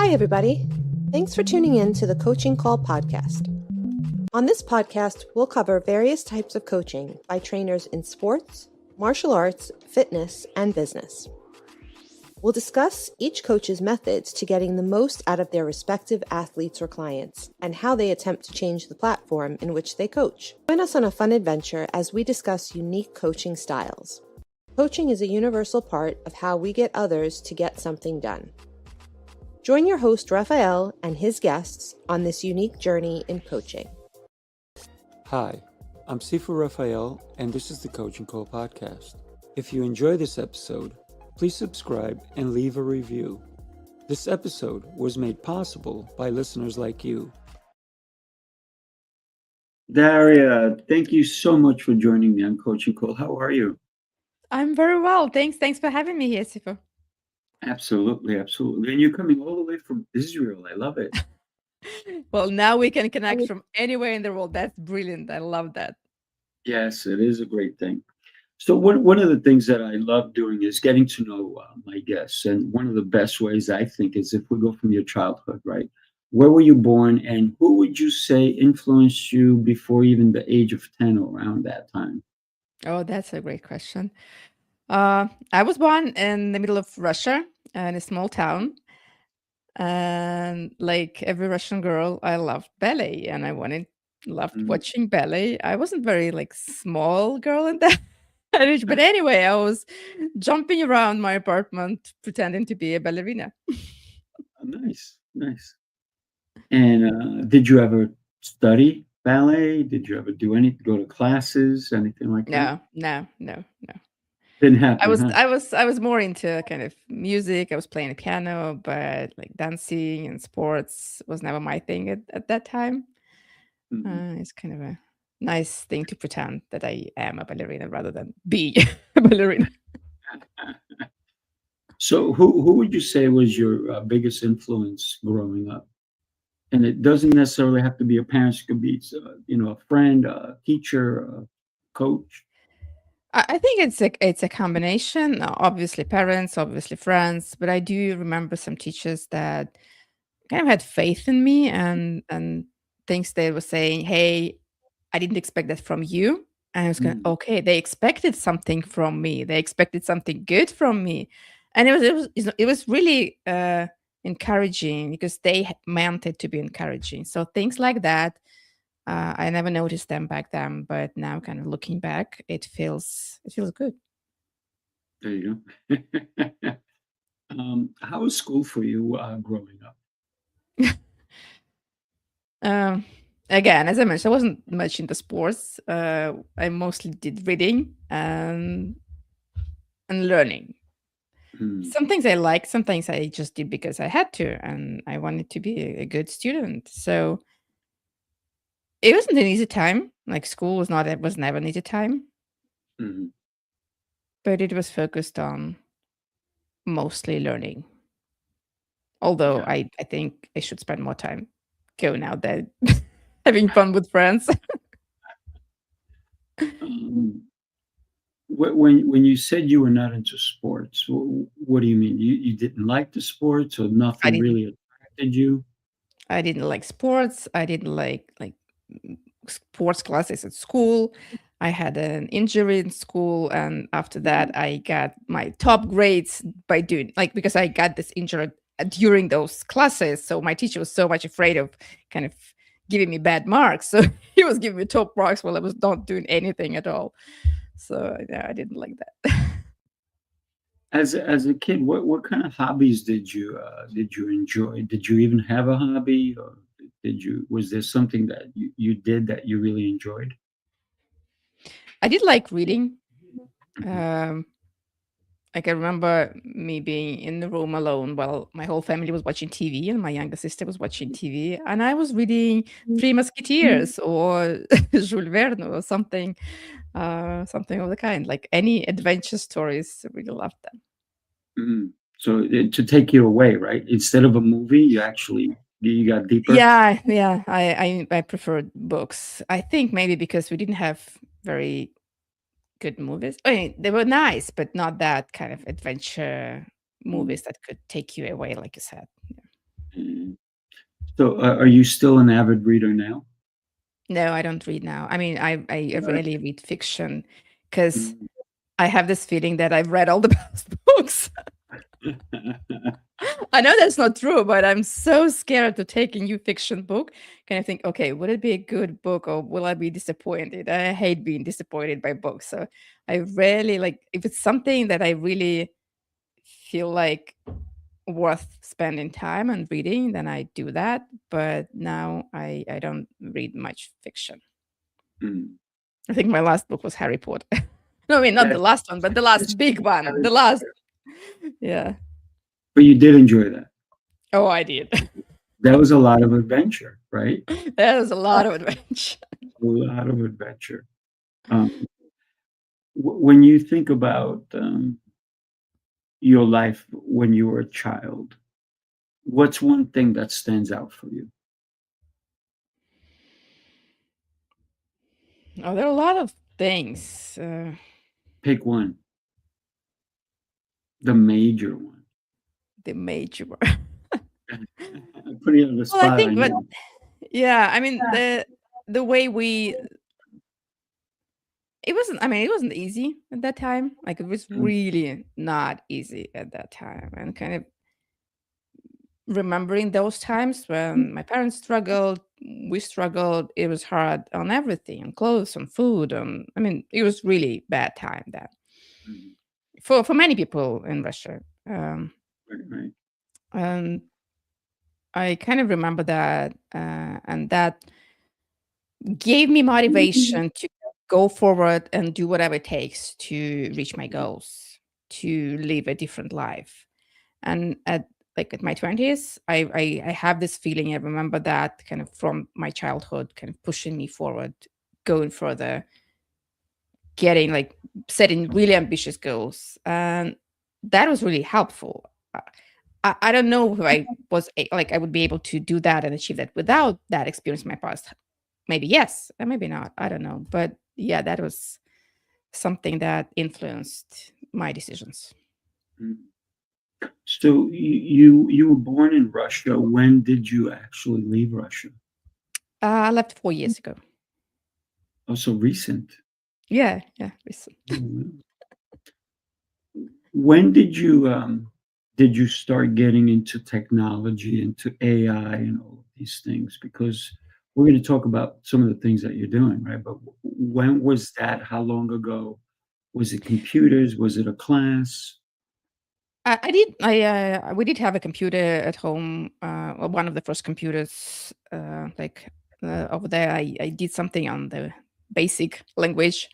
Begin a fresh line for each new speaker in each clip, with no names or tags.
Hi, everybody. Thanks for tuning in to the Coaching Call podcast. On this podcast, we'll cover various types of coaching by trainers in sports, martial arts, fitness, and business. We'll discuss each coach's methods to getting the most out of their respective athletes or clients and how they attempt to change the platform in which they coach. Join us on a fun adventure as we discuss unique coaching styles. Coaching is a universal part of how we get others to get something done. Join your host, Rafael, and his guests on this unique journey in coaching.
Hi, I'm Sifu Rafael, and this is the Coaching Call podcast. If you enjoy this episode, please subscribe and leave a review. This episode was made possible by listeners like you. Daria, thank you so much for joining me on Coaching Call. How are you?
I'm very well. Thanks for having me here, Sifu.
Absolutely. And you're coming all the way from Israel. I love it.
Well, now we can connect from anywhere in the world. That's brilliant. I love that.
Yes, it is a great thing. So one of the things that I love doing is getting to know my guests. And one of the best ways, I think, is if we go from your childhood, right? Where were you born, and who would you say influenced you before even the age of 10 or around that time?
Oh, that's a great question. I was born in the middle of Russia, in a small town. And like every Russian girl, I loved ballet and loved watching ballet. I wasn't very small girl in that age, but anyway, I was jumping around my apartment pretending to be a ballerina.
Nice. And did you ever study ballet? Did you ever go to classes, anything like that?
No.
Didn't happen,
I was
huh?
I was more into kind of music. I was playing the piano, but like dancing and sports was never my thing at that time. It's kind of a nice thing to pretend that I am a ballerina rather than be a ballerina.
So who would you say was your biggest influence growing up? And it doesn't necessarily have to be a parent. It could be, a friend, a teacher, a coach.
I think it's a combination. Obviously parents, obviously friends, but I do remember some teachers that kind of had faith in me and things they were saying, "Hey, I didn't expect that from you." And I was going,
Mm,
"Okay, they expected something from me. They expected something good from me." And it was really encouraging because meant it to be encouraging. So things like that, I never noticed them back then, but now kind of looking back, it feels good.
there you go. How was school for you growing up?
Um, Again, as I mentioned, I wasn't much into sports. I mostly did reading and learning.
Mm,
Some things I liked, some things I just did because I had to, and I wanted to be a good student. So it wasn't an easy time. Like school was never an easy time,
mhm.
but it was focused on mostly learning. Although
Yeah.
I think I should spend more time going out there, having fun with friends.
Um, when you said you were not into sports, what do you mean? You didn't like the sports, or
I
nothing
didn't
really attracted you?
I didn't like sports. I didn't like sports classes at school. I had an injury in school, and after that, I got my top grades by doing because I got this injury during those classes. So my teacher was so much afraid of kind of giving me bad marks. So he was giving me top marks while I was not doing anything at all. So yeah, I didn't like that.
As a kid, what kind of hobbies did you enjoy? Did you even have a hobby, or was there something that you did that you really enjoyed?
I did like reading.
Mhm.
Um, Like I remember me being in the room alone while my whole family was watching TV and my younger sister was watching TV, and I was reading Three Musketeers or Jules Verne or something of the kind. Like any adventure stories, I really loved them.
Mhm. So to take you away, right? Instead of a movie, you got deeper.
Yeah. I preferred books. I think maybe because we didn't have very good movies. I mean, they were nice, but not that kind of adventure
Mm.
movies that could take you away, like you said.
So, are you still an avid reader now?
No, I don't read now. I mean, I
Right.
rarely read fiction because
Mm.
I have this feeling that I've read all the best books. I know that's not true, but I'm so scared to take a new fiction book. Kind of think, okay, would it be a good book or will I be disappointed? I hate being disappointed by books. So I rarely like if it's something that I really feel like worth spending time and reading, then I do that. But now I don't read much fiction.
Mm.
I think my last book was Harry Potter. No, I mean not the
That,
last one, but the last
that's
big one.
Harry
The last,
Potter.
yeah.
But you did enjoy that.
Oh, I did.
That was a lot of adventure, right?
That was a lot of adventure.
A lot of adventure. Um, when you think about your life when you were a child, what's one thing that stands out for you?
Oh, there are a lot of things.
Pick one, the major one.
The major.
I'm putting you on the
Well, I
spot, I
think, but
know.
yeah, I mean the way we it wasn't. I mean, it wasn't easy at that time. Like it was
Mm,
really not easy at that time, and kind of remembering those times when my parents struggled, we struggled. It was hard on everything, on clothes, on food, on. I mean, it was really bad time then
mm,
for many people in Russia.
right, right.
And I kind of remember that, and that gave me motivation to go forward and do whatever it takes to reach my goals, to live a different life. And at my 20s, I have this feeling. I remember that kind of from my childhood, kind of pushing me forward, going further, getting like setting really ambitious goals, and that was really helpful. I don't know if I was like I would be able to do that and achieve that without that experience in my past. Maybe yes, and maybe not. I don't know, but yeah, that was something that influenced my decisions.
Mm. So you were born in Russia. When did you actually leave Russia?
I left 4 years ago.
Oh, so recent.
Yeah, yeah, recent.
Mm. When did you start getting into technology, into AI, and all of these things? Because we're going to talk about some of the things that you're doing, right? But when was that? How long ago? Was it computers? Was it a class?
I did. We did have a computer at home. Well, one of the first computers, over there. I did something on the basic language,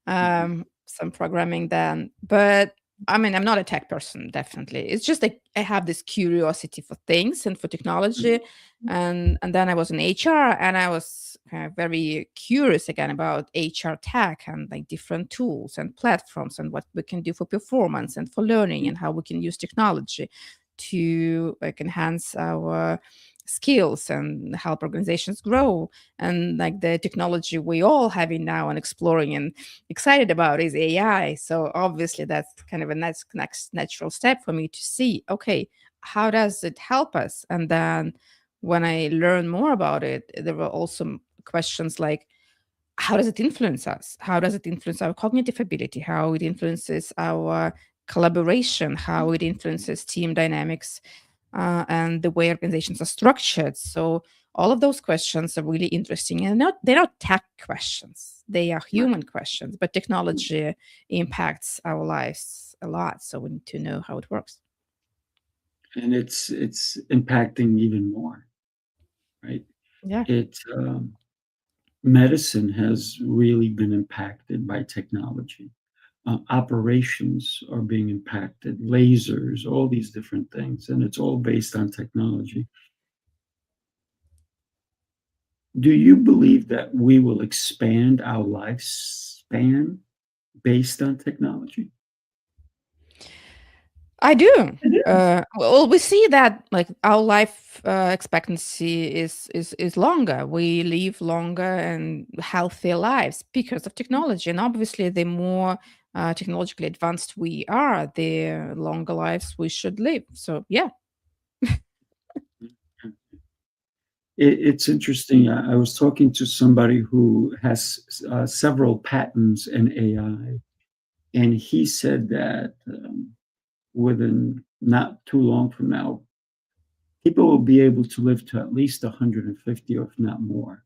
Mhm,
some programming then. But I mean, I'm not a tech person. Definitely, it's just like I have this curiosity for things and for
mhm,
technology, and then I was in HR, and I was kind of very curious again about HR tech and like different tools and platforms and what we can do for performance and for learning and how we can use technology to like enhance our skills and help organizations grow. And like the technology we all having now and exploring and excited about is AI. So obviously that's kind of a next natural step for me to see, okay, how does it help us? And then when I learned more about it, there were also questions like, how does it influence us? How does it influence our cognitive ability? How it influences our collaboration? How it influences team dynamics, and the way organizations are structured. So all of those questions are really interesting, and they're not tech questions. They are
right.
human questions, but technology impacts our lives a lot. So we need to know how it works.
And it's impacting even more, right?
Yeah.
It's medicine has really been impacted by technology. Operations are being impacted, lasers, all these different things, and it's all based on technology. Do you believe that we will expand our lifespan based on technology?
I do. Well, we see that like our life expectancy is longer. We live longer and healthier lives because of technology, and obviously, the more technologically advanced we are, the longer lives we should live. So, yeah,
It's interesting. I was talking to somebody who has several patents in AI, and he said that within not too long from now, people will be able to live to at least 150, or if not more.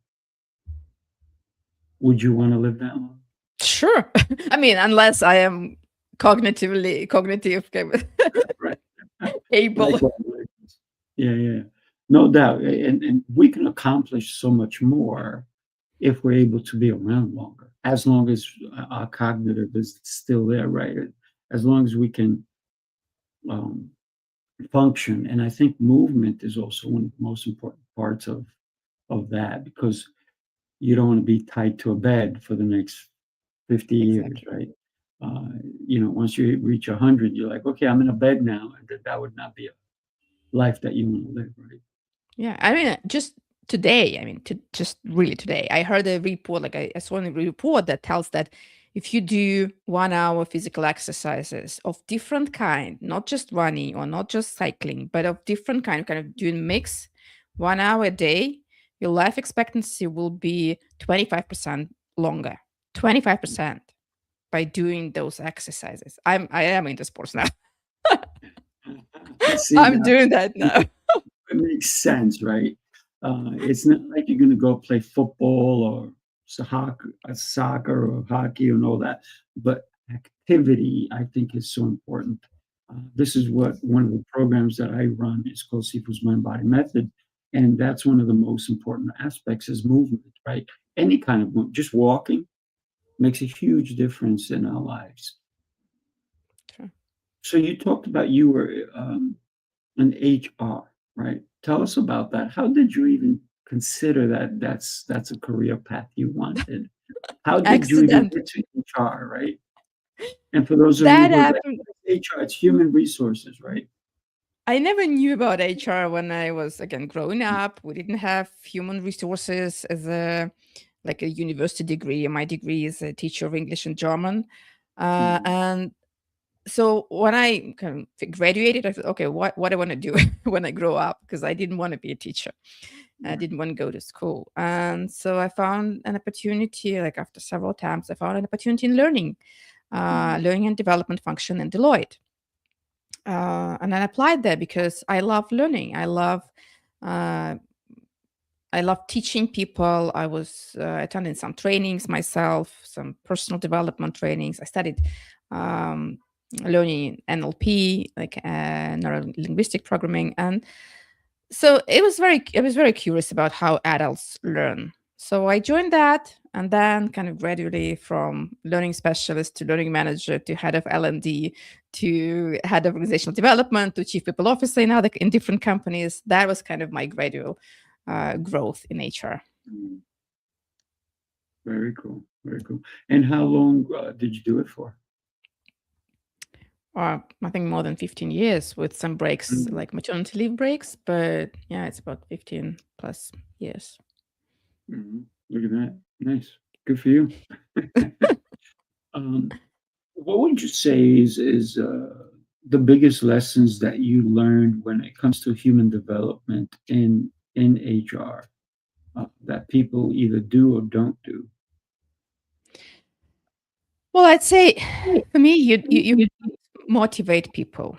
Would you want to live that long?
Sure. I mean, unless I am cognitive
Right.
able.
Likewise. Yeah, yeah. No doubt. And we can accomplish so much more if we're able to be around longer, as long as our cognitive is still there, right? As long as we can um, function. And I think movement is also one of the most important parts of that, because you don't want to be tied to a bed for the next 50 years,
Exactly.
right? Uh, once you reach 100, you're like, okay, I'm in a bed now, and that would not be a life that you want to live, right?
Yeah, I mean, just today, I mean, just really today, I heard a report, like I saw a report that tells that if you do 1 hour physical exercises of different kind, not just running or not just cycling, but of different kind of doing mix, 1 hour a day, your life expectancy will be 25% longer. 25% by doing those exercises. I am into sports now.
See,
I'm
now
doing that now.
it makes sense, right? It's not like you're going to go play football or soccer or hockey and all that, but activity, I think, is so important. This is what one of the programs that I run is called Sifu's Mind Body Method, and that's one of the most important aspects is movement, right? Any kind of movement, just walking makes a huge difference in our lives.
Sure.
So you talked about you were an HR, right? Tell us about that. How did you even consider that that's a career path you wanted? How did you even
Accident.
get to HR, right? And for those of you
That
who are like,
happened.
HR, it's human resources, right?
I never knew about HR when I was again growing up. We didn't have human resources as a like a university degree. My degree is a teacher of English and German.
Mhm.
And so when I kind of graduated, I thought, okay, what I want to do when I grow up, because I didn't want to be a teacher. I
Right.
didn't want to go to school. And so I found an opportunity, like after several times, I found an opportunity in
Mhm.
learning and development function in Deloitte. And I applied there because I love learning. Uh, I love teaching people. I was attending some trainings myself, some personal development trainings. I studied um, learning NLP, like neuro linguistic programming, and so I was very curious about how adults learn. So I joined that, and then kind of gradually from learning specialist to learning manager to head of L&D to head of organizational development to chief people officer in different companies. That was kind of my gradual growth in HR.
Mhm. Very cool. Very cool. And how long did you do it for?
I think more than 15 years with some breaks,
Mhm.
like maternity leave breaks, but yeah, it's about 15 plus years.
Mhm. Look at that. Nice. Good for you. um, what would you say is the biggest lessons that you learned when it comes to human development in HR that people either do or don't do?
Well, I'd say for me, you motivate people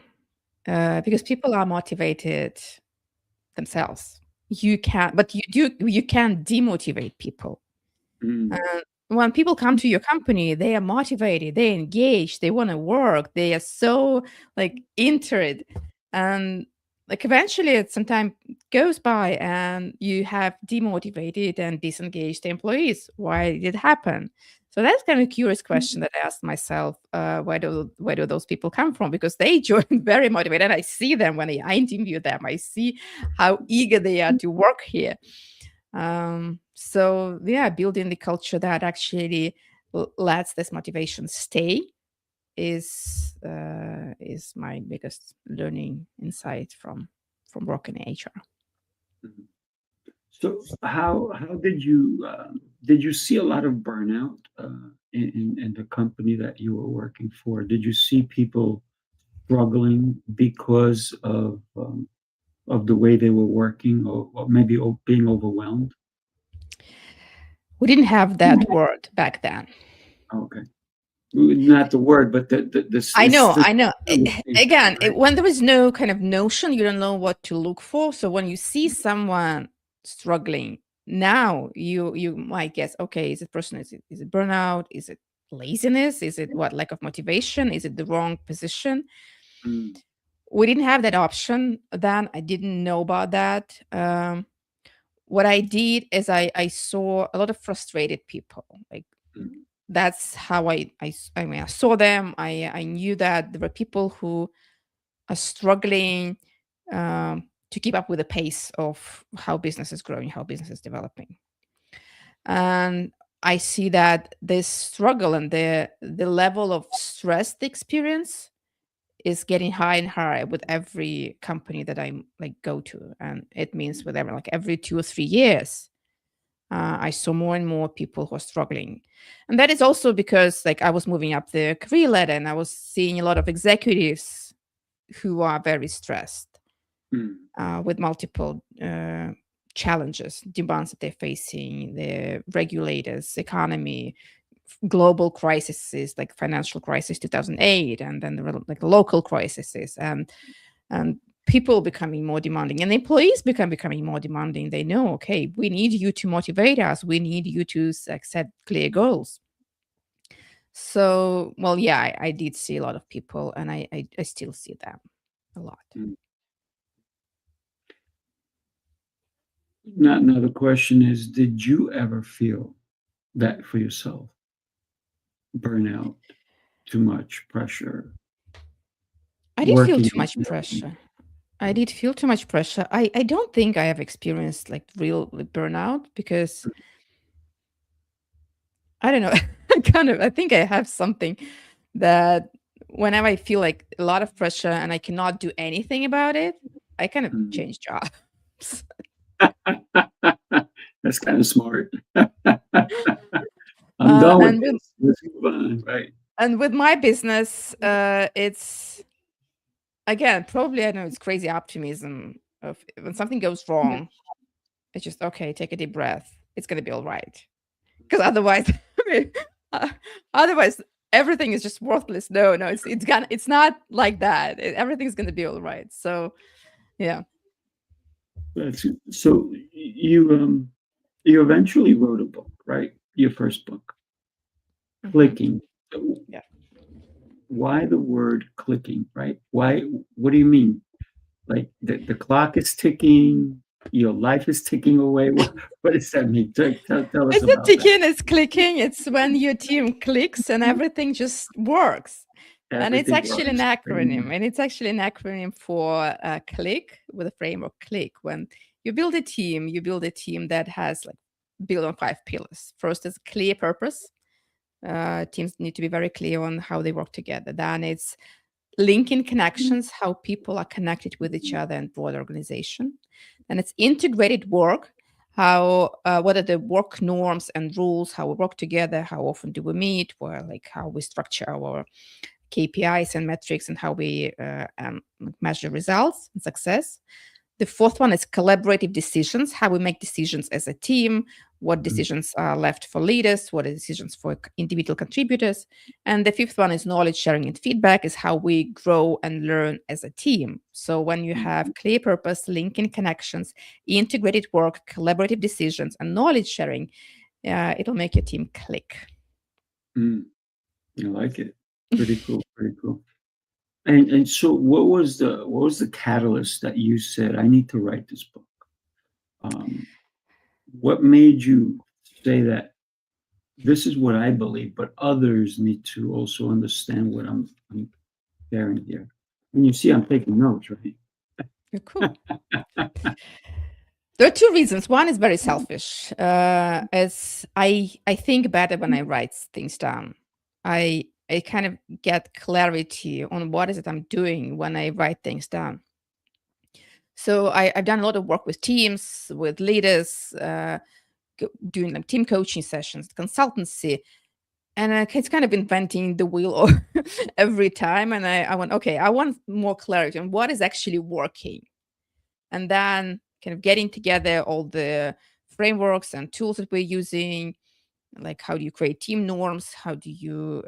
because people are motivated themselves. You can demotivate people.
Mm,
And when people come to your company, they are motivated, they engage, they want to work, they are so like into it. And like eventually some time goes by and you have demotivated and disengaged employees. Why did it happen? So that's kind of a curious question that I asked myself, where do those people come from? Because they join very motivated and I see them when I interview them. I see how eager they are to work here. So yeah, building the culture that actually lets this motivation stay is my biggest learning insight from working in HR.
mhm. So how did you see a lot of burnout in the company that you were working for? Did you see people struggling because of of the way they were working, or maybe being overwhelmed?
We didn't have that word back then.
Okay. Not the word, but this
I
this
know,
this
I know. Again,
right?
when there is no kind of notion, you don't know what to look for. So when you see someone struggling, now you might guess, okay, is it person? Is it burnout? Is it laziness? Is it what lack of motivation? Is it the wrong position?
Mm,
We didn't have that option then. I didn't know about that. What I did is I saw a lot of frustrated people. Like
mm,
that's how I mean I saw them. I knew that there were people who are struggling to keep up with the pace of how business is growing, how business is developing. And I see that this struggle and the level of stress they experience is getting higher and higher with every company that I like go to, and it means with every 2 or 3 years, I saw more and more people who are struggling, and that is also because like I was moving up the career ladder, and I was seeing a lot of executives who are very stressed
mm,
with multiple challenges, demands that they're facing, the regulators, economy, global crises like financial crisis 2008, and then there were like local crises, and people becoming more demanding and employees becoming more demanding. They know, okay, we need you to motivate us, we need you to set clear goals. So well, yeah, I did see a lot of people, and I still see them a lot.
mm. Now the question is, did you ever feel that for yourself? Burnout, too much pressure,
I did feel
working.
too much pressure. I did feel too much pressure. I don't think I have experienced like real burnout because I don't know. I think I have something that whenever I feel like a lot of pressure and I cannot do anything about it, I kind of
Mm.
change jobs.
That's kind of smart. I'm done with
And with
this. Let's move on. Right.
my business, it's again probably I know it's crazy optimism of when something goes wrong, it's just okay, take a deep breath. It's gonna be all right. Because otherwise, I mean, uh, otherwise everything is just worthless. No, no, it's not like that. Everything's gonna be all right. So yeah.
So you eventually wrote a book, right? Your first book,
Mhm.
Clicking.
Yeah.
Why the word clicking, right? Why? What do you mean? Like the clock is ticking, your life is ticking away. What does that mean? Tell us
It's not
about that.
ticking, it's clicking. It's when your team clicks and everything just works. And it's
Everything
actually an
works.
acronym. And it's actually an acronym for click with a framework click. When you build a team that has like built on 5 pillars. First is clear purpose. Teams need to be very clear on how they work together. Then it's linking connections, how people are connected with each other and broad organization. And it's integrated work, how what are the work norms and rules, how we work together, how often do we meet, where like how we structure our KPIs and metrics, and how we measure results and success. The fourth one is collaborative decisions, how we make decisions as a team, what
Mm,
decisions are left for leaders, what are decisions for individual contributors. And the fifth one is knowledge sharing and feedback, is how we grow and learn as a team. So when you
mm,
have clear purpose, linking connections, integrated work, collaborative decisions, and knowledge sharing, it'll make your team click.
mm. I like it. Pretty cool. Pretty cool. And so what was the catalyst that you said, I need to write this book? Um, what made you say that this is what I believe, but others need to also understand what I'm sharing here? And you see, I'm taking notes, right?
You're cool. There are two reasons. One is very selfish. As I think better when I write things down. I kind of get clarity on what is it I'm doing when I write things down. So I've done a lot of work with teams, with leaders, doing like team coaching sessions, consultancy, and it's kind of inventing the wheel every time. And I went, okay, I want more clarity on what is actually working. and then kind of getting together all the frameworks and tools that we're using, like how do you create team norms, how do you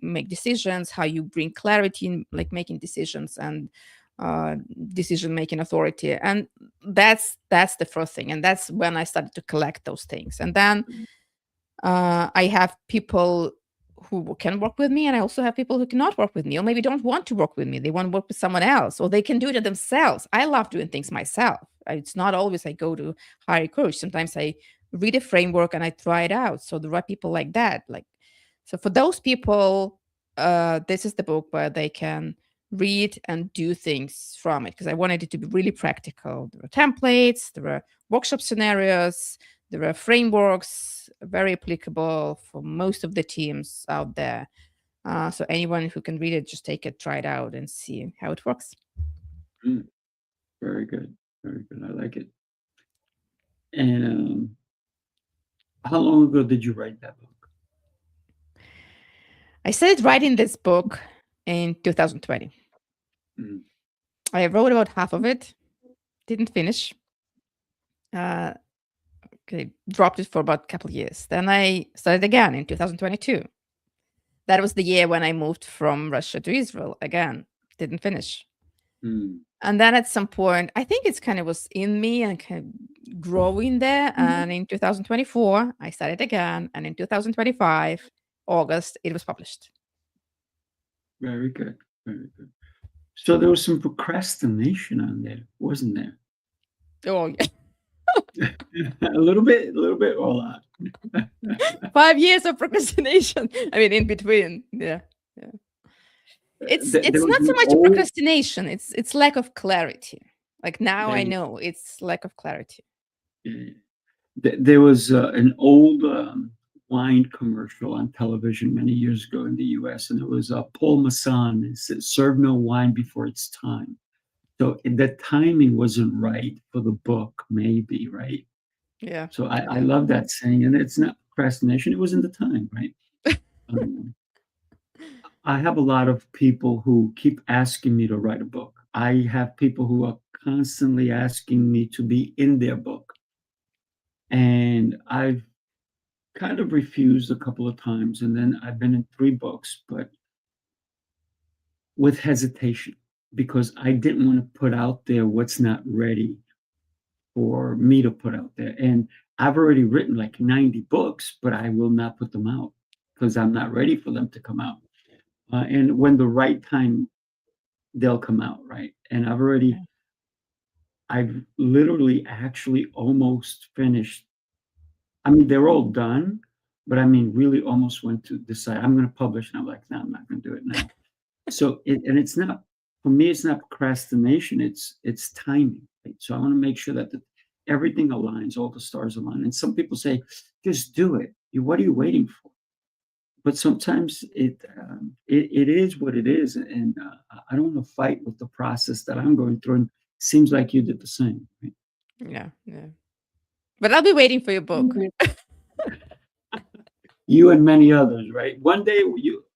make decisions, how you bring clarity in like making decisions and decision making authority. And that's the first thing, and that's when I started to collect those things. And then I have people who can work with me, and I also have people who cannot work with me, or maybe don't want to work with me. They want to work with someone else, or they can do it themselves. I love doing things myself. It's not always I go to hire a coach. Sometimes I read a framework and I try it out. So there are people like that. Like, so for those people, this is the book where they can read and do things from it, because I wanted it to be really practical. There are templates, there are workshop scenarios, there are frameworks, very applicable for most of the teams out there. So anyone who can read it, just take it, try it out, and see how it works.
Very good. Very good. I like it. And how long ago did you write that book?
I started writing this book in 2020. I wrote about half of it, didn't finish. Dropped it for about a couple of years. Then I started again in 2022. That was the year when I moved from Russia to Israel again. Didn't finish. And then at some point, I think it's kind of was in me and kind of growing there. And in 2024, I started again. And in 2025, August, it was published.
Very good. Very good. So there was some procrastination on there, wasn't there?
Oh, yeah.
a little bit, or a lot.
5 years of procrastination. I mean, in between. Yeah. It's not so much procrastination. It's lack of clarity. Like now I know it's lack of clarity.
There was an old wine commercial on television many years ago in the U.S., and it was Paul Masson. It said, "Serve no wine before it's time." So the timing wasn't right for the book, maybe, right?
Yeah.
So I love that saying, and it's not procrastination. It wasn't the time, right? I have a lot of people who keep asking me to write a book. I have people who are constantly asking me to be in their book. And I've kind of refused a couple of times. And then I've been in 3 books, but with hesitation, because I didn't want to put out there what's not ready for me to put out there. And I've already written like 90 books, but I will not put them out because I'm not ready for them to come out. And when the right time, they'll come out, right? And I've literally actually almost finished. I mean, they're all done, but I mean, really almost went to decide I'm going to publish. And I'm like, no, I'm not going to do it now. So, it's not, for me, it's not procrastination. It's timing. Right? So I want to make sure that everything aligns, all the stars align. And some people say, just do it. What are you waiting for? But sometimes it is what it is, and I don't want to fight with the process that I'm going through. And it seems like you did the same. Right?
Yeah. But I'll be waiting for your book.
You and many others, right? One day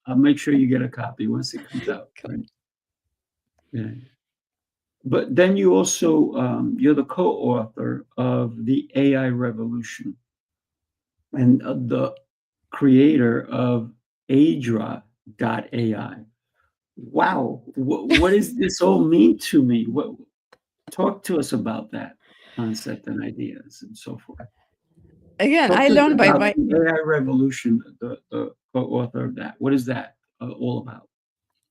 I'll make sure you get a copy once it comes out.
Cool.
Right? Yeah. But then you also you're the co-author of the AI Revolution, and the creator of Aidra.AI. Wow, what does this all mean to me? Talk to us about that concept and ideas and so forth.
Again, I learned by
the AI Revolution, the co-author of that. What is that all about?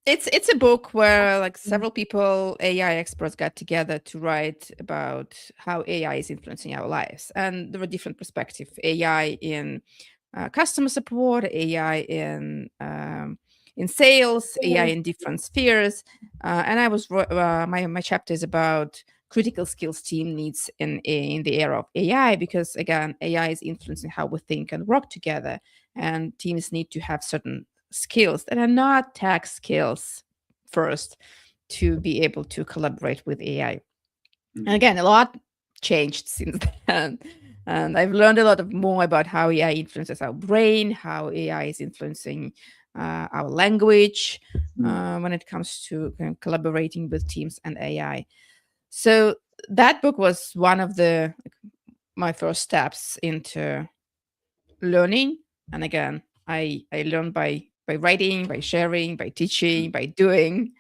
It's a book where like several people, AI experts, got together to write about how AI is influencing our lives, and there were different perspectives: AI in customer support, AI in sales, AI in different spheres. And I was my chapter is about critical skills team needs in the era of AI, because again, AI is influencing how we think and work together, and teams need to have certain skills that are not tech skills first to be able to collaborate with AI. And again, a lot changed since then. And I've learned a lot more about how AI influences our brain, how AI is influencing our language when it comes to collaborating with teams and AI. So that book was one of the my first steps into learning. And again, I learned by writing, by sharing, by teaching, by doing,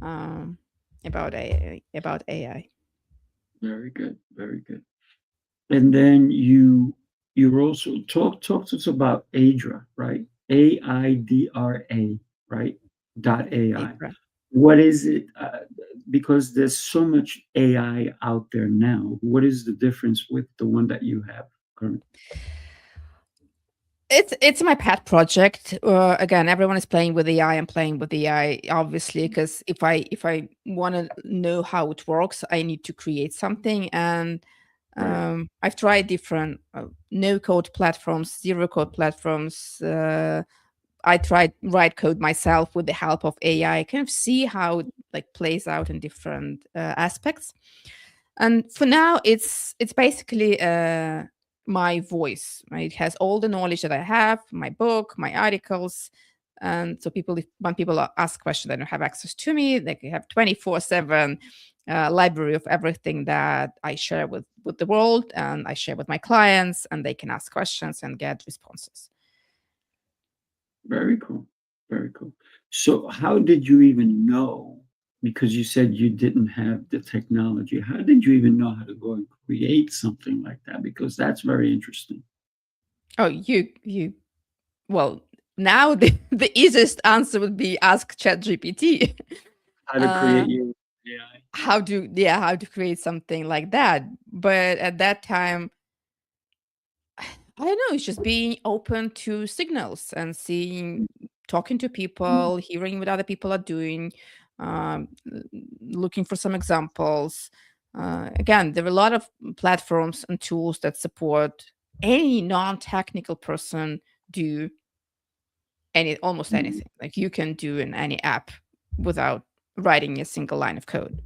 um, about AI.
Very good, very good. And then you also talk to us about Aidra, right? Aidra, right? Dot AI.
Aidra.
What is it? Because there's so much AI out there now. What is the difference with the one that you have currently?
It's my pet project. Again, everyone is playing with AI. I'm playing with AI, obviously, because if I want to know how it works, I need to create something. And
Right.
I've tried different no code platforms, zero code platforms. I tried write code myself with the help of AI. Kind of see how it like plays out in different aspects. And for now, it's basically my voice. Right? It has all the knowledge that I have, my book, my articles. And so people, when people ask questions, they don't have access to me. They can have 24/7 library of everything that I share with the world, and I share with my clients, and they can ask questions and get responses.
Very cool. Very cool. So, how did you even know? Because you said you didn't have the technology. How did you even know how to go and create something like that? Because that's very interesting.
Oh, you well, now the easiest answer would be ask ChatGPT.
How to
uh
create your AI. Yeah.
how to create something like that. But at that time, I don't know, it's just being open to signals and seeing, talking to people, hearing what other people are doing, looking for some examples. Again, there are a lot of platforms and tools that support any non-technical person do almost
Mm,
anything. Like you can do in any app without writing a single line of code,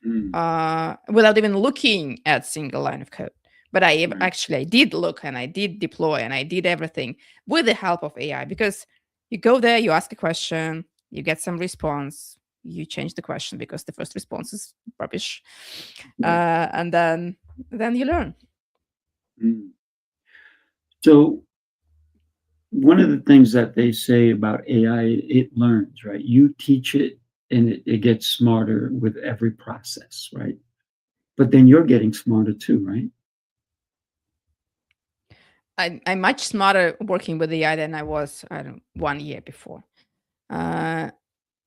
mm,
without even looking at single line of code. But
right.
actually I did look and I did deploy and I did everything with the help of AI, because you go there, you ask a question, you get some response, you change the question because the first response is rubbish,
Right.
and then you learn.
Mm. So, one of the things that they say about AI, it learns, right? You teach it and it gets smarter with every process, right? But then you're getting smarter too, right?
I'm much smarter working with AI than I was, I don't know, 1 year before. Uh,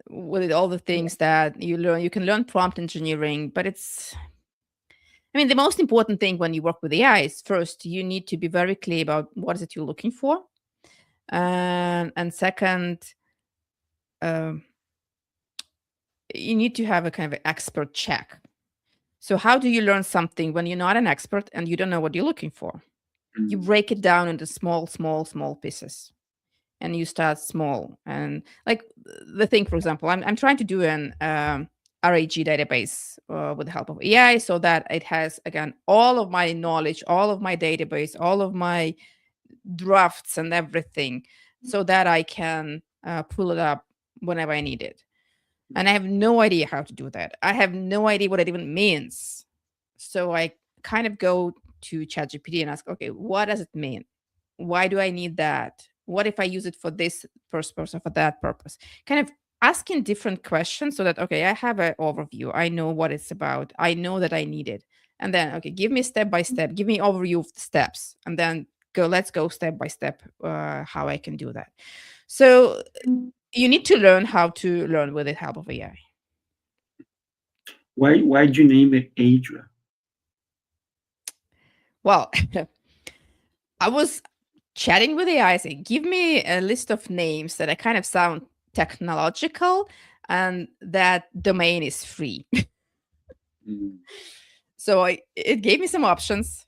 with all the things that you learn, you can learn prompt engineering, but I mean, the most important thing when you work with AI is, first, you need to be very clear about what is it you're looking for. And second, um, you need to have a kind of expert check. So how do you learn something when you're not an expert and you don't know what you're looking for? You
Mm,
break it down into small, small, small pieces. And you start small. And like the thing, for example, I'm trying to do an RAG database with the help of AI, so that it has, again, all of my knowledge, all of my database, all of my drafts and everything, so that I can pull it up whenever I need it. And I have no idea how to do that. I have no idea what it even means. So I kind of go to ChatGPT and ask, okay, what does it mean? Why do I need that? What if I use it for this purpose or for that purpose? Kind of asking different questions, so that, okay, I have an overview. I know what it's about. I know that I need it. And then, okay, give me step by step, give me overview of the steps, and then let's go step by step, how I can do that. So you need to learn how to learn with the help of AI.
why'd you name it Adra?
Well, I was chatting with AI, saying, give me a list of names that I kind of sound technological and that domain is free.
Mm,
So it gave me some options.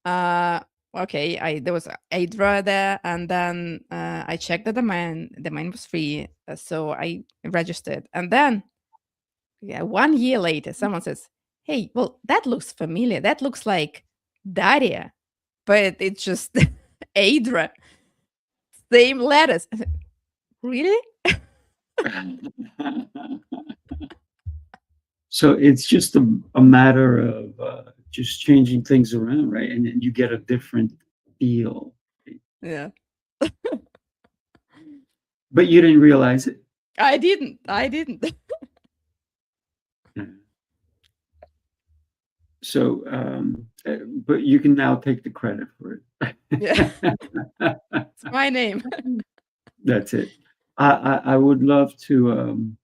Uh, okay, there was Aidra there, and then I checked the domain. The domain was free, so I registered. And then, yeah, 1 year later, someone says, "Hey, well, that looks familiar. That looks like Daria, but it's just Aidra, same letters." Really?
So it's just a matter of just changing things around, right? And then you get a different feel.
Yeah.
But you didn't realize it.
I didn't. I didn't.
Yeah. So, but you can now take the credit for
Yeah.
it.
It's my name.
That's it. I would love to.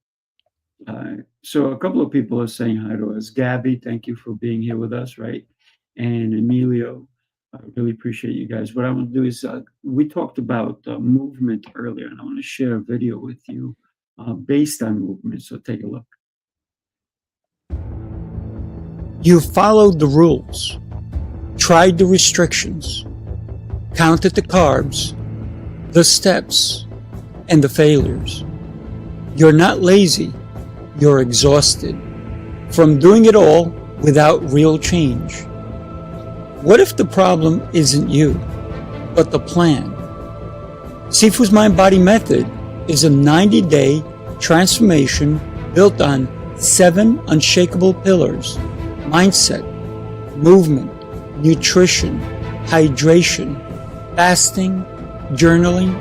So a couple of people are saying hi to us. Gabby, thank you for being here with us, right? And Emilio, I really appreciate you guys. What I want to do is we talked about movement earlier, and I want to share a video with you based on movement. So take a look.
You followed the rules, tried the restrictions, counted the carbs, the steps, and the failures. You're not lazy, you're exhausted from doing it all without real change. What if the problem isn't you, but the plan? Sifu's Mind-Body Method is a 90-day transformation built on 7 unshakable pillars: mindset, movement, nutrition, hydration, fasting, journaling,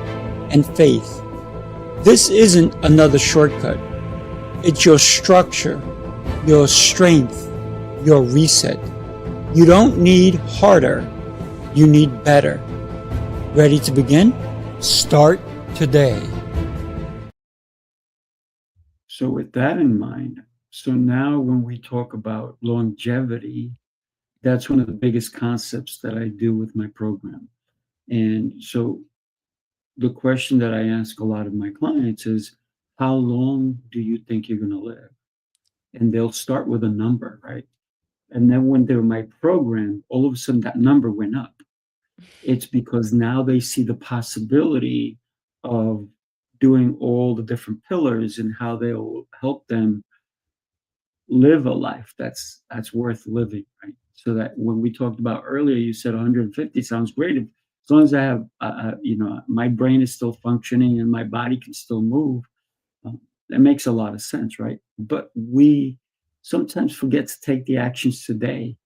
and faith. This isn't another shortcut. It's your structure, your strength, your reset. You don't need harder, you need better. Ready to begin? Start today.
So with that in mind, so now when we talk about longevity, that's one of the biggest concepts that I do with my program. And so the question that I ask a lot of my clients is, how long do you think you're going to live? And they'll start with a number, right? And then when they're in my program, all of a sudden that number went up. It's because now they see the possibility of doing all the different pillars and how they'll help them live a life that's worth living, right? So that when we talked about earlier, you said 150 sounds great. As long as I have, my brain is still functioning and my body can still move, that makes a lot of sense, right? But we sometimes forget to take the actions today,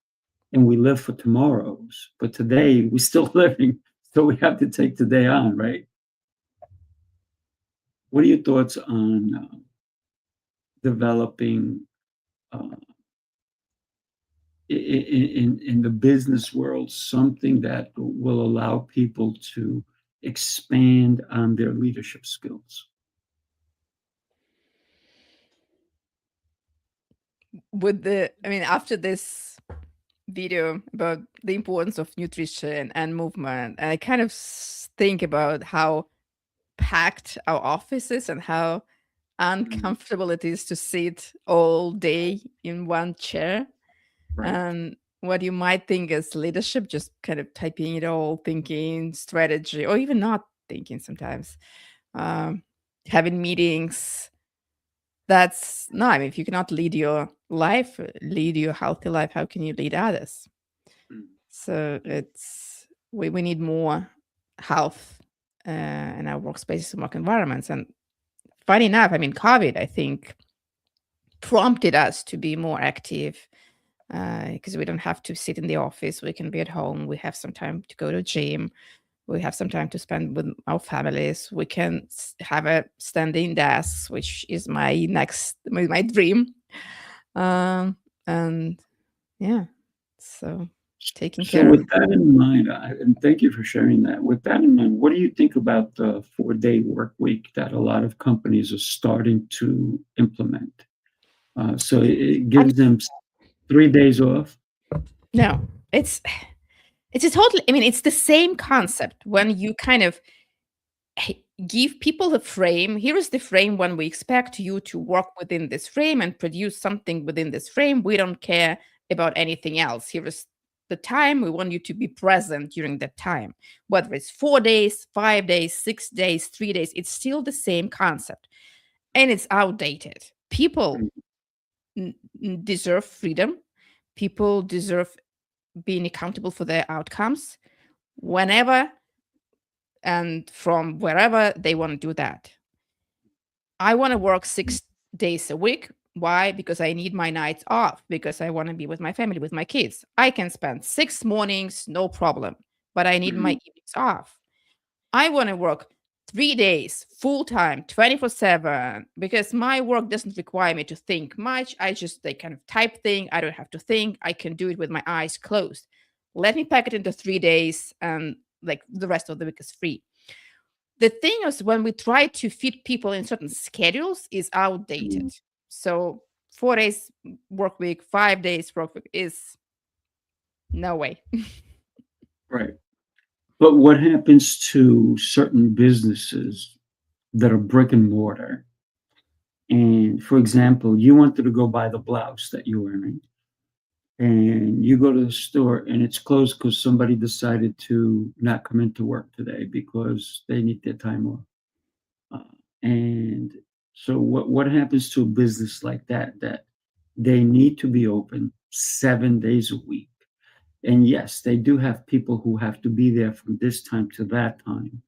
and we live for tomorrows. But today we're still living, so we have to take today on, right? What are your thoughts on developing uh, in the business world something that will allow people to expand on their leadership skills?
After this video about the importance of nutrition and movement, I kind of think about how packed our office is and how uncomfortable it is to sit all day in one chair.
Right.
And what you might think is leadership, just kind of typing it all, thinking strategy, or even not thinking sometimes, um, having meetings. That's no, if you cannot lead your life, lead your healthy life, how can you lead others?
Mm.
So we need more health in our workspaces and work environments. And funny enough, COVID, I think, prompted us to be more active because we don't have to sit in the office. We can be at home. We have some time to go to gym. We have some time to spend with our families. We can have a standing desk, which is my dream. And yeah, so taking
So
care of.
with that in mind, and thank you for sharing that. With that in mind, what do you think about the 4-day work week that a lot of companies are starting to implement? So it
I mean,
gives them 3 days off.
no, it's a totally. It's the same concept when you kind of give people a frame. Here is the frame when we expect you to work within this frame and produce something within this frame. We don't care about anything else. Here is the time. We want you to be present during that time. Whether it's 4 days, 5 days, 6 days, 3 days, it's still the same concept. And it's outdated. People deserve freedom. People deserve being accountable for their outcomes whenever and from wherever they want to do that. I want to work 6 days a week, Why? Because I need my nights off, because I want to be with my family, with my kids. I can spend 6 mornings, no problem, but I need my
Mhm.
evenings off. I want to work 3 days full time, 24/7, because my work doesn't require me to think much. I just like kind of type thing. I don't have to think. I can do it with my eyes closed. Let me pack it into 3 days, and like the rest of the week is free. The thing is, when we try to fit people in certain schedules, is outdated. So 4 days work week, 5 days work week is no way.
Right. But what happens to certain businesses that are brick and mortar? And for example, you wanted to go buy the blouse that you're wearing, and you go to the store and it's closed because somebody decided to not come into work today because they need their time off. And so what happens to a business like that, that they need to be open 7 days a week? And yes, they do have people who have to be there from this time to that time.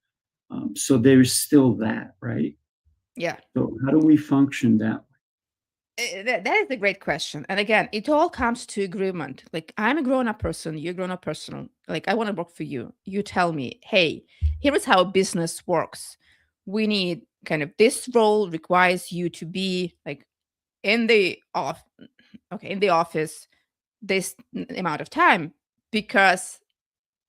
So there's still that, right?
Yeah.
So how do we function that
That is a great question. And again, it all comes to agreement. Like, I'm a grown up person, you're a grown up person. Like, I want to work for you. You tell me, hey, here is how business works. We need kind of this role requires you to be like in the off okay, in the office this amount of time because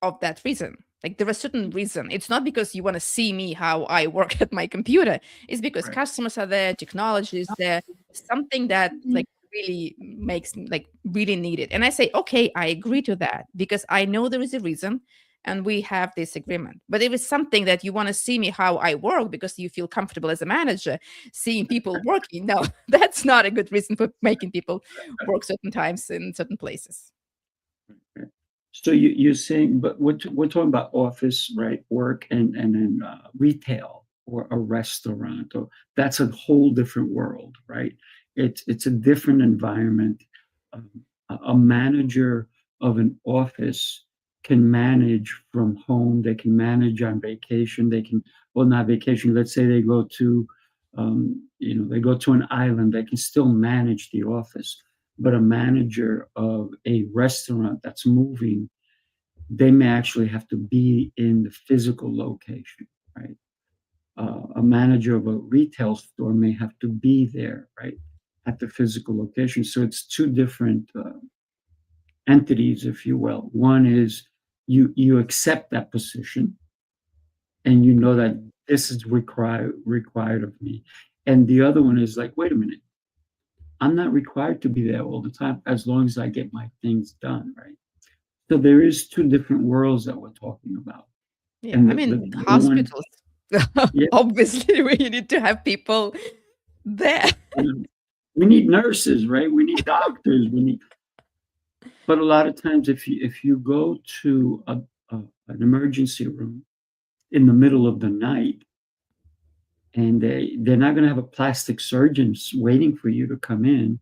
of that reason. Like, there is a certain reason. It's not because you want to see me how I work at my computer. It's because
way?
customers are there, technology is there, something that like really makes like really needed. And I say, okay, I agree to that because I know there is a reason and we have this agreement. But if it's something that you want to see me how I work because you feel comfortable as a manager seeing people working, no, that's not a good reason for making people work certain times in certain places.
Okay. So you're saying, but we're talking about office, right? Work and then retail or a restaurant, or that's a whole different world, right? It's a different environment. Um, a manager of an office can manage from home. They can manage on vacation. They can, well, not vacation. Let's say they go to, they go to an island. They can still manage the office. But a manager of a restaurant that's moving, they may actually have to be in the physical location, right? A manager of a retail store may have to be there, right, at the physical location. So it's two different entities, if you will. One is you accept that position, and you know that this is required of me, and the other one is like, wait a minute, I'm not required to be there all the time as long as I get my things done, right? So there is two different worlds that we're talking about.
Yeah,
And
I
the
mean,
one,
hospitals,
yeah,
obviously, we need to have people there.
you know, we need nurses, right? We need doctors. But a lot of times, if you go to an emergency room in the middle of the night, and they're not going to have a plastic surgeon waiting for you to come in,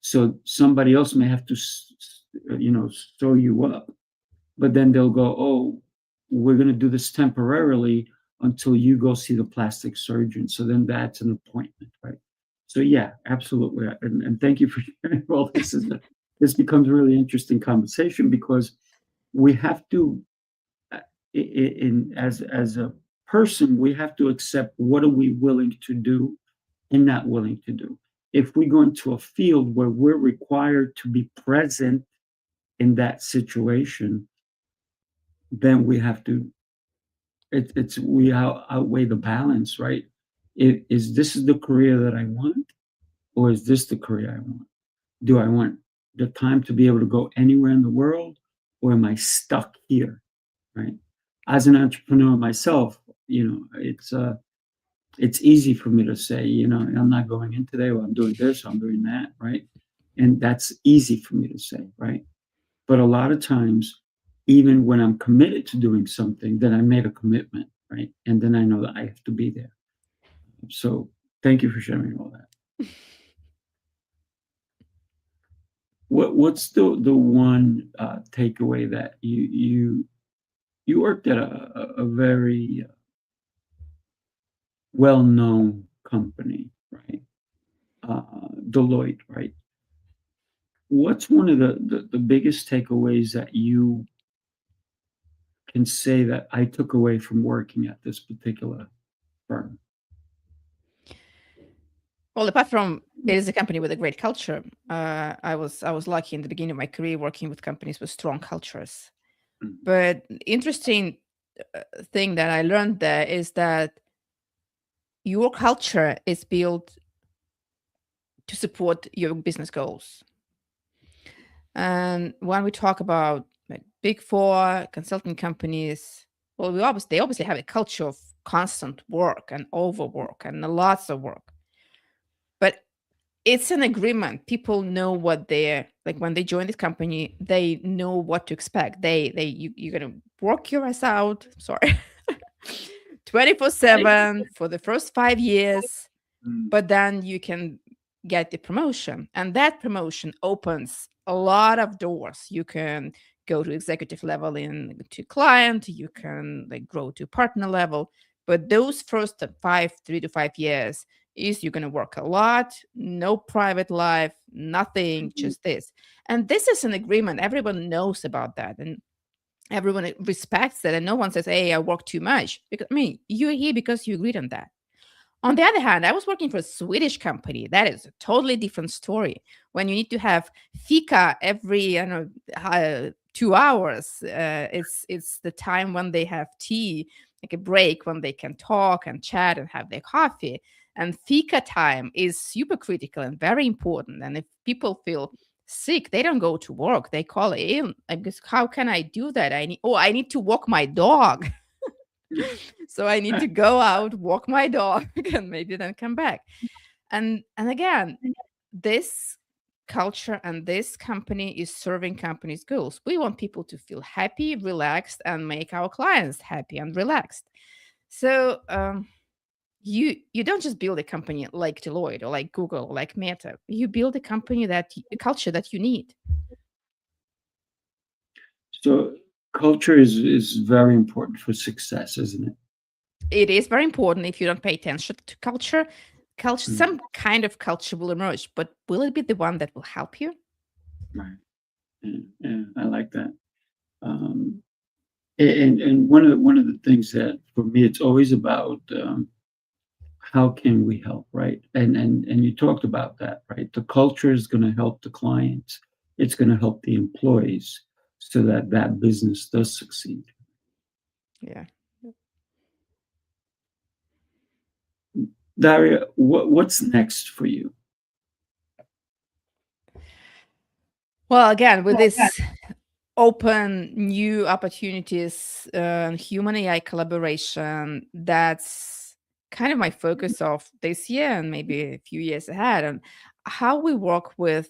so somebody else may have to, sew you up. But then they'll go, oh, we're going to do this temporarily until you go see the plastic surgeon. So then that's an appointment, right? So yeah, absolutely. And thank you for sharing all this. This becomes a really interesting conversation because we have to, as a person, we have to accept what are we willing to do and not willing to do. If we go into a field where we're required to be present in that situation, then we have to it's we outweigh the balance, right? Is this is the career that I want, or is this the career I want? Do I want the time to be able to go anywhere in the world, or am I stuck here, right? As an entrepreneur myself, it's easy for me to say, I'm not going in today, or I'm doing this, or I'm doing that, right? And that's easy for me to say, right? But a lot of times, even when I'm committed to doing something, then I made a commitment, right? And then I know that I have to be there. So thank you for sharing all that. What's the one takeaway that you worked at a very well known company, right? Deloitte, right? What's one of the biggest takeaways that you can say that I took away from working at this particular firm?
Well, apart from it is a company with a great culture, I was lucky in the beginning of my career working with companies with strong cultures.
Mm.
But interesting thing that I learned there is that your culture is built to support your business goals. And when we talk about like big four consulting companies, well, they obviously have a culture of constant work and overwork and lots of work. But it's an agreement. People know what they're like when they join this company. They know what to expect. You're gonna work your ass out. Sorry, 24/7 for the first 5 years,
Mm.
but then you can get the promotion, and that promotion opens a lot of doors. You can go to executive level in to client. You can like grow to partner level. But those first 3 to 5 years is you're going to work a lot, no private life, nothing, just this. And this is an agreement. Everyone knows about that. And everyone respects that. And no one says, hey, I work too much. Because I mean, you're here because you agreed on that. On the other hand, I was working for a Swedish company. That is a totally different story. When you need to have fika every 2 hours, it's the time when they have tea, like a break when they can talk and chat and have their coffee. And fika time is super critical and very important. And if people feel sick, they don't go to work. They call in. I guess, how can I do that? I need to walk my dog. So I need to go out, walk my dog, and maybe then come back. And again, this culture and this company is serving companies' goals. We want people to feel happy, relaxed, and make our clients happy and relaxed. So you don't just build a company like Deloitte or like Google or like Meta. You build a company a culture that you need.
So culture is very important for success, isn't it?
It is very important. If you don't pay attention to culture,
Mm.
some kind of culture will emerge, but will it be the one that will help you?
Right. Yeah, I like that. Um, and one of the things that for me it's always about how can we help, right? And you talked about that, right? The culture is going to help the clients. It's going to help the employees so that that business does succeed.
Yeah.
Daria, what's next for you?
Well, again, with this open new opportunities, human AI collaboration, that's kind of my focus of this year and maybe a few years ahead. And how we work with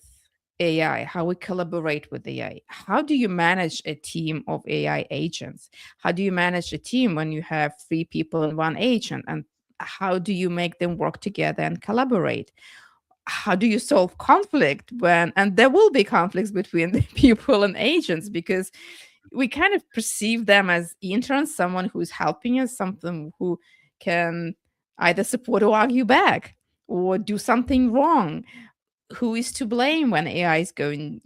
AI, how we collaborate with AI. How do you manage a team of AI agents? How do you manage a team when you have 3 people and 1 agent? And how do you make them work together and collaborate? How do you solve conflict when, and there will be conflicts between the people and agents, because we kind of perceive them as interns, someone who's helping us, something who can either support or argue back or do something wrong. Who is to blame when AI is going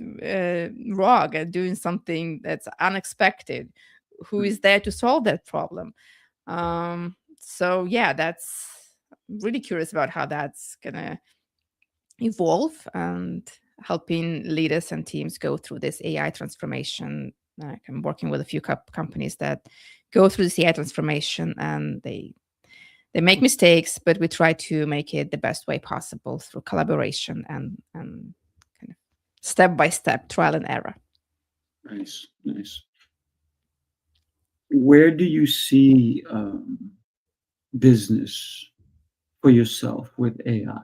wrong and doing something that's unexpected? Who is there to solve that problem? So yeah, that's really curious about how that's gonna evolve and helping leaders and teams go through this AI transformation. I'm working with a few companies that go through this AI transformation, and they make mistakes, but we try to make it the best way possible through collaboration and kind of step by step trial and error.
Nice, nice. Where do you see business for yourself with AI?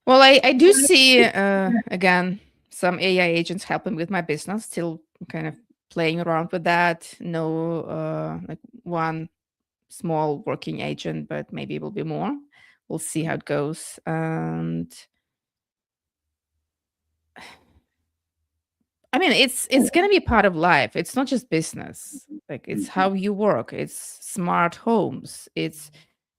Well, I do see again some AI agents helping with my business. Still kind of playing around with that. No, like one small working agent, but maybe it will be more. We'll see how it goes. And I mean, it's gonna be part of life. It's not just business. Like it's how you work. It's smart homes. It's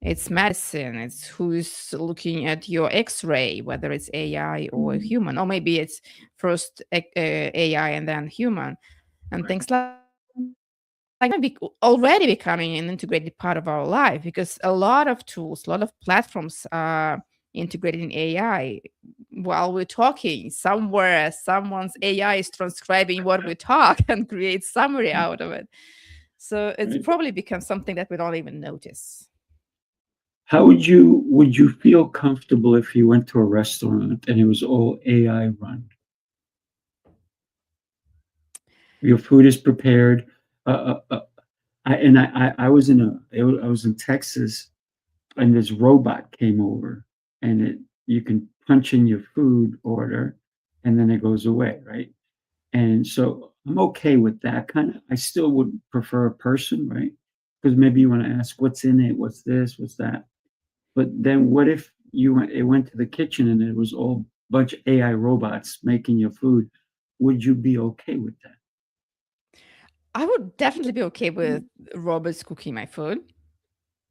It's medicine. It's who's looking at your X-ray, whether it's AI or a human, or maybe it's first AI and then human, and
Right.
things like that already becoming an integrated part of our life, because a lot of tools, a lot of platforms are integrating AI. While we're talking, somewhere someone's AI is transcribing what we talk and creates summary out of it. So it's
Right.
probably become something that we don't even notice.
How would you feel comfortable if you went to a restaurant and it was all AI run? Your food is prepared. I was in Texas, and this robot came over, and you can punch in your food order, and then it goes away, right? And so I'm okay with that kind of. I still would prefer a person, right? Because maybe you want to ask what's in it, what's this, what's that. But then what if it went to the kitchen and it was all bunch of AI robots making your food? Would you be okay with that?
I would definitely be okay with robots cooking my food.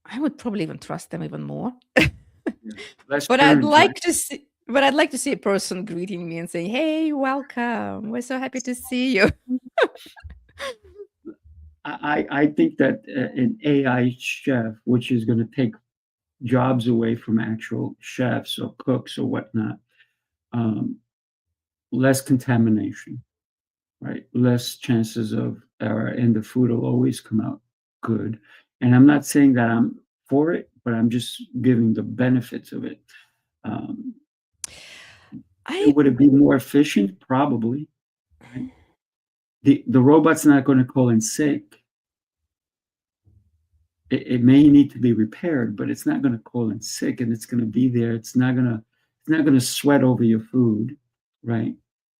I would probably even trust them even more.
Yeah. Less
But
germs, right?
I'd like to see a person greeting me and saying, "Hey, welcome. We're so happy to see you."
I think that an AI chef, which is going to take jobs away from actual chefs or cooks or whatnot, um, less contamination, right? Less chances of error, and the food will always come out good. And I'm not saying that I'm for it, but I'm just giving the benefits of it. Um, would it be more efficient? Probably, right? The robot's not going to call in sick. It may need to be repaired, but it's not going to call in sick, and it's going to be there. It's not going to sweat over your food, right?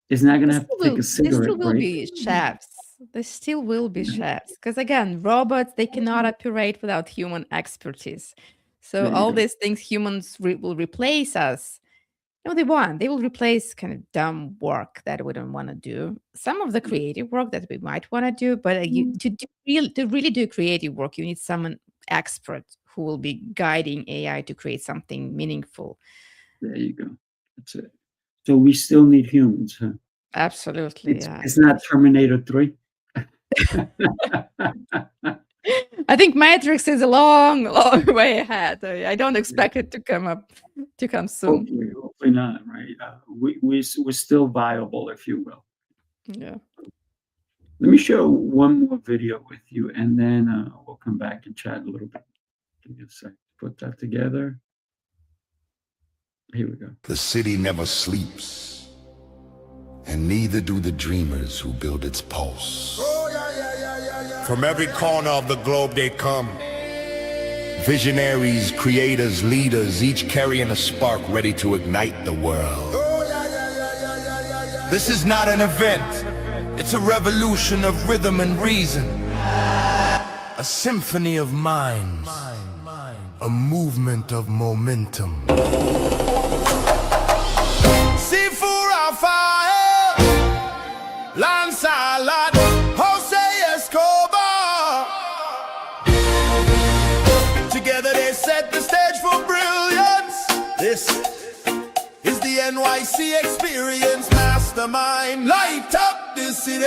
It's not going to have to take a
There still
cigarette
will
break.
be chefs. There still will be chefs. Because again, robots, they cannot operate without human expertise. So
There you
all
go.
these things humans will replace us. No, they won't. They will replace kind of dumb work that we don't want to do. Some of the creative work that we might want to do, but to really do creative work, you need someone expert who will be guiding AI to create something meaningful.
There you go. That's it. So we still need humans, huh?
Absolutely, yeah.
It's not Terminator 3.
I think Matrix is a long, long way ahead. I don't expect it to come soon.
Hopefully not, right? We're still viable, if you will.
Yeah.
Let me show one more video with you, and then we'll come back and chat a little bit. Give me a sec. Put that together. Here we go.
The city never sleeps, and neither do the dreamers who build its pulse. From every corner of the globe they come. Visionaries, creators, leaders, each carrying a spark ready to ignite the world. This is not an event. It's a revolution of rhythm and reason. A symphony of minds. A movement of momentum. Sifu Rafael, Lancelot, Jose Escobar. Together they set the stage for brilliance. This is the NYC experience. Mastermind, light up the city.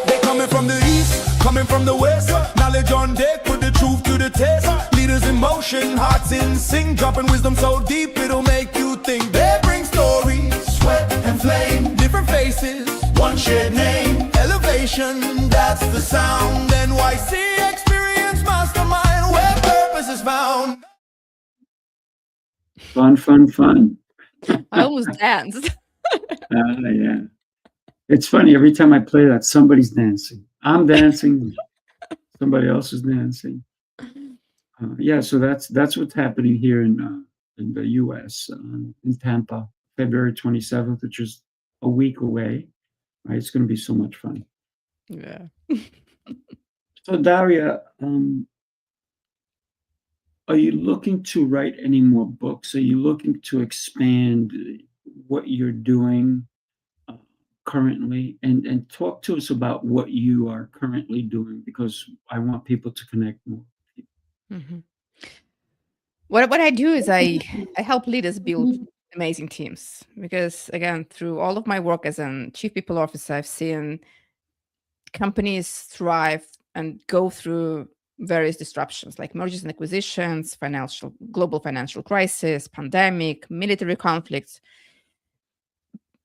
They coming from the east, coming from the west. Knowledge on deck, put the truth to the test. Leaders in motion, hearts in sync, dropping wisdom so deep it'll make you think. They bring stories, sweat and flame, different faces, one shared name. Elevation, that's the sound. NYC experience, mastermind, where purpose is found.
Fun.
I almost danced.
Yeah. It's funny, every time I play that, somebody's dancing. I'm dancing, somebody else is dancing. Yeah, so that's what's happening here in the U.S. In Tampa, February 27th, which is a week away. Right, it's going to be so much fun.
Yeah.
So Daria, are you looking to write any more books? Are you looking to expand what you're doing currently? And talk to us about what you are currently doing, because I want people to connect more.
Mhm. What I do is I help leaders build amazing teams, because again, through all of my work as a chief people officer, I've seen companies thrive and go through various disruptions like mergers and acquisitions, global financial crisis, pandemic, military conflicts.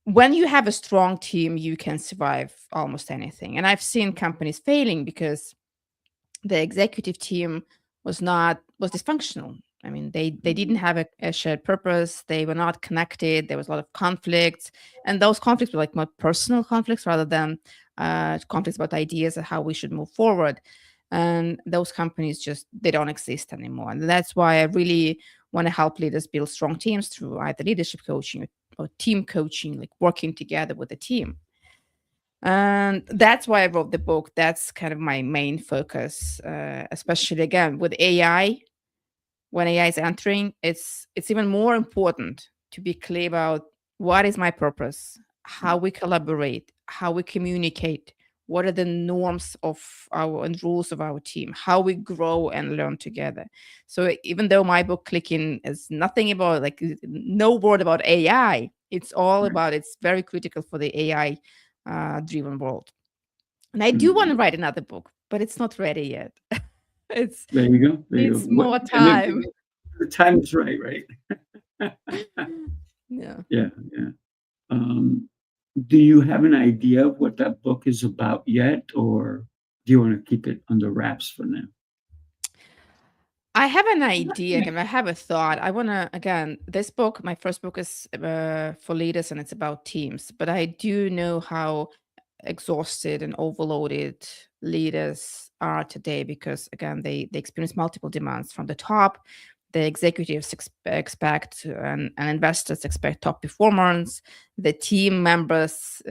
When you have a strong team, you can survive almost anything. And I've seen companies failing because the executive team was dysfunctional. I mean, they didn't have a shared purpose. They were not connected. There was a lot of conflicts, and those conflicts were like more personal conflicts rather than conflicts about ideas of how we should move forward. And those companies just they don't exist anymore. And that's why I really want to help leaders build strong teams through either leadership coaching or team coaching, like working together with a team. And that's why I wrote the book. That's kind of my main focus, especially again with AI. When AI is entering, it's even more important to be clear about what is my purpose, how we collaborate, how we communicate, what are the norms of our and rules of our team, how we grow and learn together. So even though my book Clicking is nothing about like no word about AI, it's all
Right.
about it's very critical for the AI driven world. And I do want
Mhm.
to write another book, but it's not ready yet. It's
There you go. There you go.
needs more
And
time.
the time is right, right?
Yeah.
Yeah, yeah. Um, do you have an idea of what that book is about yet, or do you want to keep it under wraps for now?
I have an idea, I have a thought. I want to, again, this book, my first book is for leaders and it's about teams, but I do know how exhausted and overloaded leaders are today because, again, they experience multiple demands from the top. The executives expect and investors expect top performance. The team members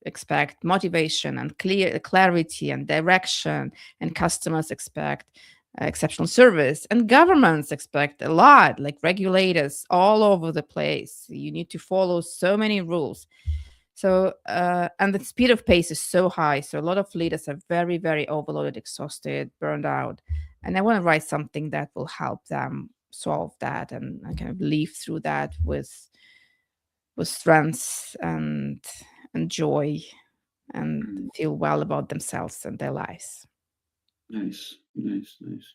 expect motivation and clarity and direction, and customers expect exceptional service, and governments expect a lot, like regulators all over the place. You need to follow so many rules. So and the speed of pace is so high, so a lot of leaders are very, very overloaded, exhausted, burned out. And I want to write something that will help them solve that and kind of live through that with strength and joy, and
Mm,
feel well about themselves and their lives.
nice, nice, nice.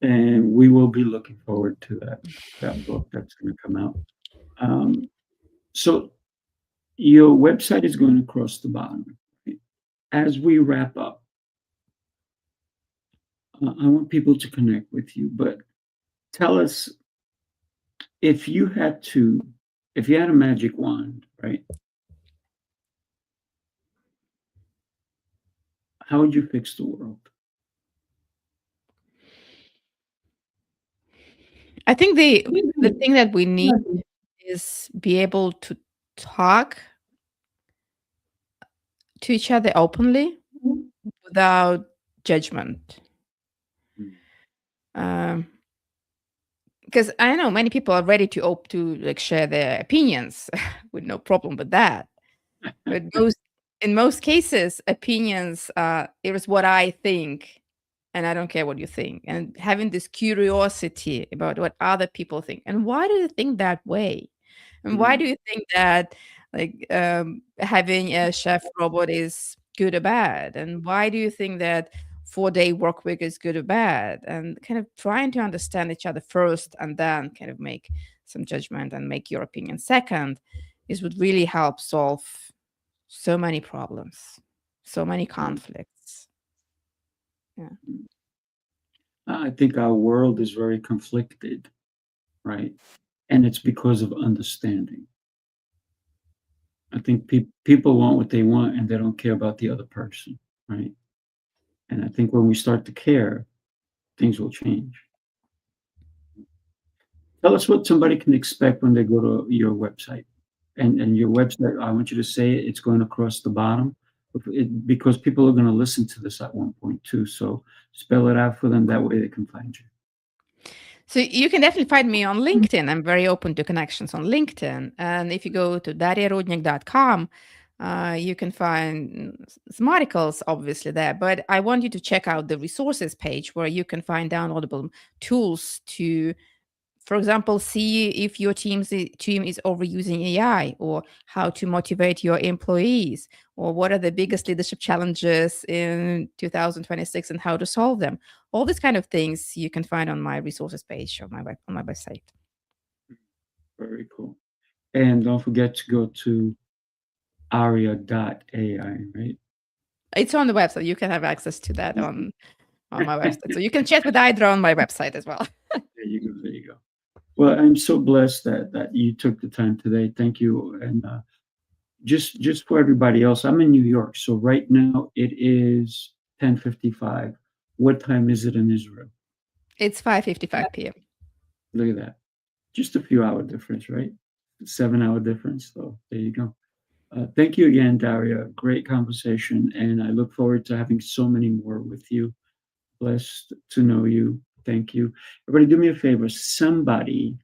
And we will be looking forward to that book that's going to come out. Um, so your website is going across the bottom. Right? As we wrap up, I want people to connect with you, but tell us if you had to, if you had a magic wand, right? How would you fix the world?
I think the thing that we need is be able to talk to each other openly without judgment.
Mm,
Um, because I know many people are ready to like share their opinions with no problem with that. But in most cases, opinions it is what I think, and I don't care what you think. And having this curiosity about what other people think and why do you think that way? And why do
mm,
you think that like having a chef robot is good or bad? And why do you think that 4-day work week is good or bad? And kind of trying to understand each other first and then kind of make some judgment and make your opinion second is would really help solve so many problems, so many
mm,
conflicts. Yeah.
mm. I think our world is very conflicted, right? And it's because of understanding. I think people want what they want and they don't care about the other person, right? And I think when we start to care, things will change. Tell us what somebody can expect when they go to your website. And your website, I want you to say it, it's going across the bottom because people are going to listen to this at one point too. So spell it out for them. That way they can find you.
So you can definitely find me on LinkedIn. I'm very open to connections on LinkedIn. And if you go to dariarudnik.com, you can find some articles, obviously, there. But I want you to check out the resources page where you can find downloadable tools to for example, see if your team is overusing AI, or how to motivate your employees, or what are the biggest leadership challenges in 2026 and how to solve them. All these kind of things you can find on my resources page on my website.
Very cool. And don't forget to go to Daria.AI, right?
It's on the website. You can have access to that on my website. So you can chat with Aidra on my website as well.
There you go. There you go. Well, I'm so blessed that you took the time today. Thank you. And just for everybody else, I'm in New York, so right now it is 10:55. What time is it in Israel?
It's 5:55 p.m.
Look at that. Just a few hour difference, right? 7 hour difference. So there you go. Thank you again, Daria. Great conversation, and I look forward to having so many more with you. Blessed to know you. Thank you. Everybody, do me a favor. Somebody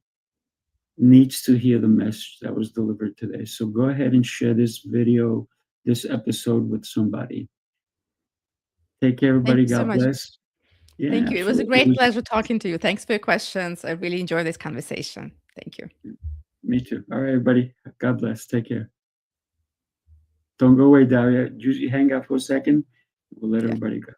needs to hear the message that was delivered today. So go ahead and share this video, this episode with somebody. Take care, everybody.
Thank you so
God
much.
bless. Yeah,
Thank you. It was a
absolutely.
great pleasure talking to you. Thanks for your questions. I really enjoyed this conversation. Thank you.
Me too. All right, everybody. God bless. Take care. Don't go away, Daria. Just hang out for a second. We'll let
Yeah.
everybody go.